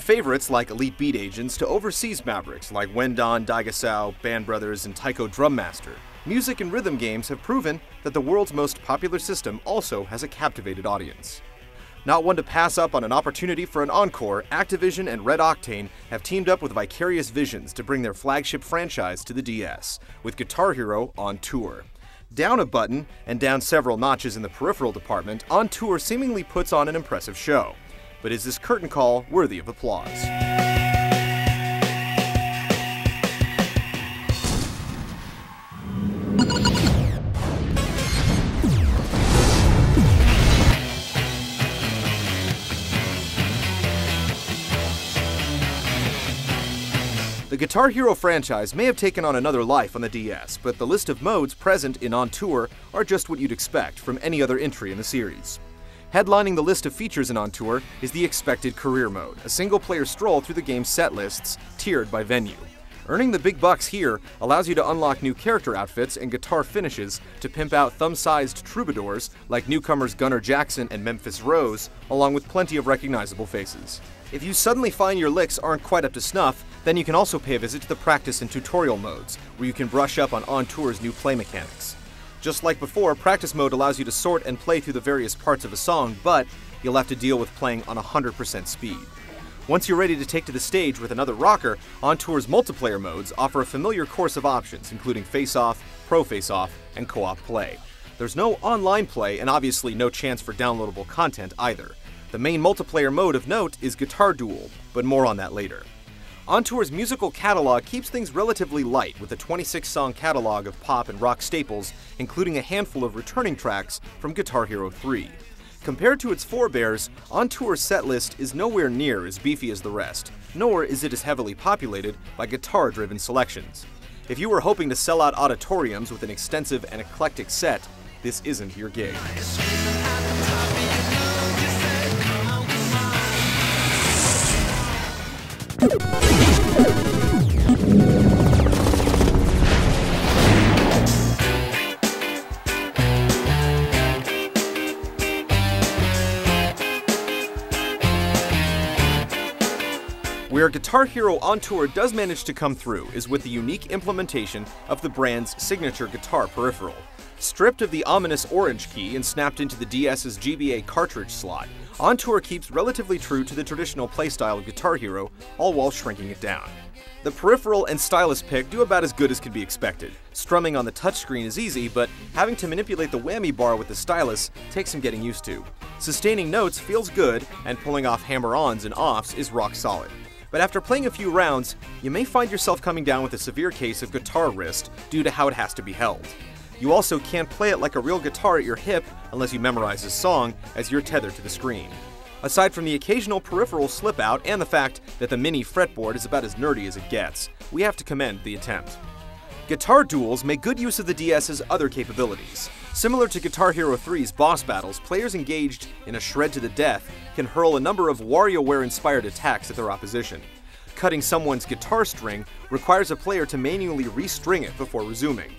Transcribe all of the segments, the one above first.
favorites like Elite Beat Agents to overseas mavericks like Wendon, Daigasao, Band Brothers, and Taiko Drum Master, music and rhythm games have proven that the world's most popular system also has a captivated audience. Not one to pass up on an opportunity for an encore, Activision and Red Octane have teamed up with Vicarious Visions to bring their flagship franchise to the DS, with Guitar Hero On Tour. Down a button, and down several notches in the peripheral department, On Tour seemingly puts on an impressive show. But is this curtain call worthy of applause? The Guitar Hero franchise may have taken on another life on the DS, but the list of modes present in On Tour are just what you'd expect from any other entry in the series. Headlining the list of features in On Tour is the expected Career Mode, a single-player stroll through the game's set lists, tiered by venue. Earning the big bucks here allows you to unlock new character outfits and guitar finishes to pimp out thumb-sized troubadours like newcomers Gunnar Jackson and Memphis Rose, along with plenty of recognizable faces. If you suddenly find your licks aren't quite up to snuff, then you can also pay a visit to the practice and tutorial modes, where you can brush up on Tour's new play mechanics. Just like before, practice mode allows you to sort and play through the various parts of a song, but you'll have to deal with playing on 100% speed. Once you're ready to take to the stage with another rocker, On Tour's multiplayer modes offer a familiar course of options, including face-off, pro face-off, and co-op play. There's no online play, and obviously no chance for downloadable content either. The main multiplayer mode of note is Guitar Duel, but more on that later. On Tour's musical catalog keeps things relatively light, with a 26-song catalog of pop and rock staples, including a handful of returning tracks from Guitar Hero 3. Compared to its forebears, On Tour's setlist is nowhere near as beefy as the rest, nor is it as heavily populated by guitar-driven selections. If you were hoping to sell out auditoriums with an extensive and eclectic set, this isn't your gig. Where Guitar Hero On Tour does manage to come through is with the unique implementation of the brand's signature guitar peripheral. Stripped of the ominous orange key and snapped into the DS's GBA cartridge slot, On Tour keeps relatively true to the traditional playstyle of Guitar Hero, all while shrinking it down. The peripheral and stylus pick do about as good as can be expected. Strumming on the touchscreen is easy, but having to manipulate the whammy bar with the stylus takes some getting used to. Sustaining notes feels good, and pulling off hammer-ons and offs is rock solid. But after playing a few rounds, you may find yourself coming down with a severe case of guitar wrist due to how it has to be held. You also can't play it like a real guitar at your hip unless you memorize the song, as you're tethered to the screen. Aside from the occasional peripheral slip out and the fact that the mini fretboard is about as nerdy as it gets, we have to commend the attempt. Guitar duels make good use of the DS's other capabilities. Similar to Guitar Hero 3's boss battles, players engaged in a shred to the death can hurl a number of WarioWare-inspired attacks at their opposition. Cutting someone's guitar string requires a player to manually restring it before resuming.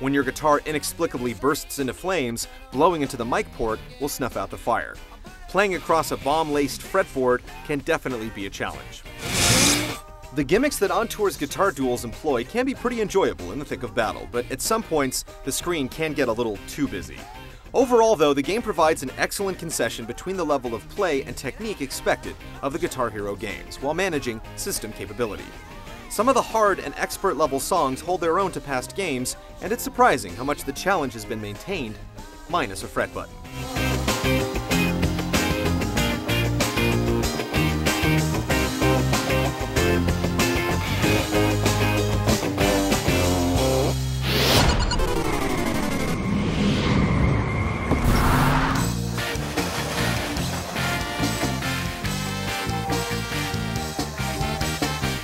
When your guitar inexplicably bursts into flames, blowing into the mic port will snuff out the fire. Playing across a bomb-laced fretboard can definitely be a challenge. The gimmicks that On Tour's guitar duels employ can be pretty enjoyable in the thick of battle, but at some points, the screen can get a little too busy. Overall, though, the game provides an excellent concession between the level of play and technique expected of the Guitar Hero games, while managing system capability. Some of the hard and expert-level songs hold their own to past games, and it's surprising how much the challenge has been maintained, minus a fret button.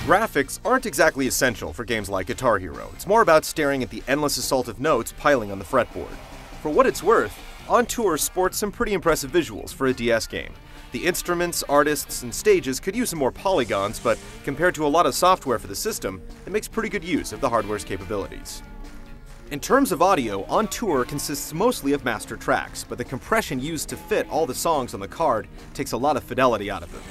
Graphics aren't exactly essential for games like Guitar Hero. It's more about staring at the endless assault of notes piling on the fretboard. For what it's worth, On Tour sports some pretty impressive visuals for a DS game. The instruments, artists, and stages could use some more polygons, but compared to a lot of software for the system, it makes pretty good use of the hardware's capabilities. In terms of audio, On Tour consists mostly of master tracks, but the compression used to fit all the songs on the card takes a lot of fidelity out of them.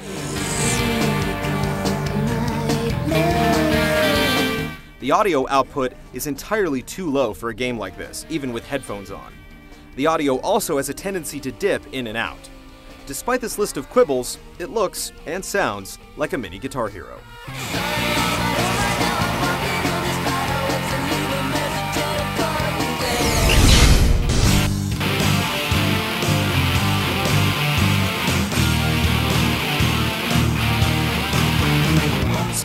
The audio output is entirely too low for a game like this, even with headphones on. The audio also has a tendency to dip in and out. Despite this list of quibbles, it looks and sounds like a mini Guitar Hero.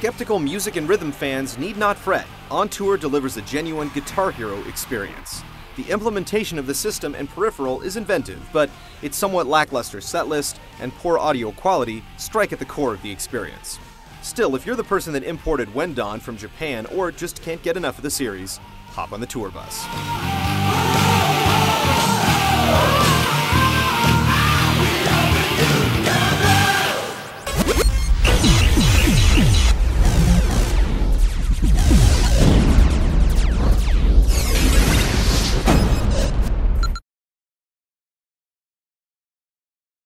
Skeptical music and rhythm fans need not fret. On Tour delivers a genuine Guitar Hero experience. The implementation of the system and peripheral is inventive, but its somewhat lackluster setlist and poor audio quality strike at the core of the experience. Still, if you're the person that imported Wendon from Japan or just can't get enough of the series, hop on the tour bus.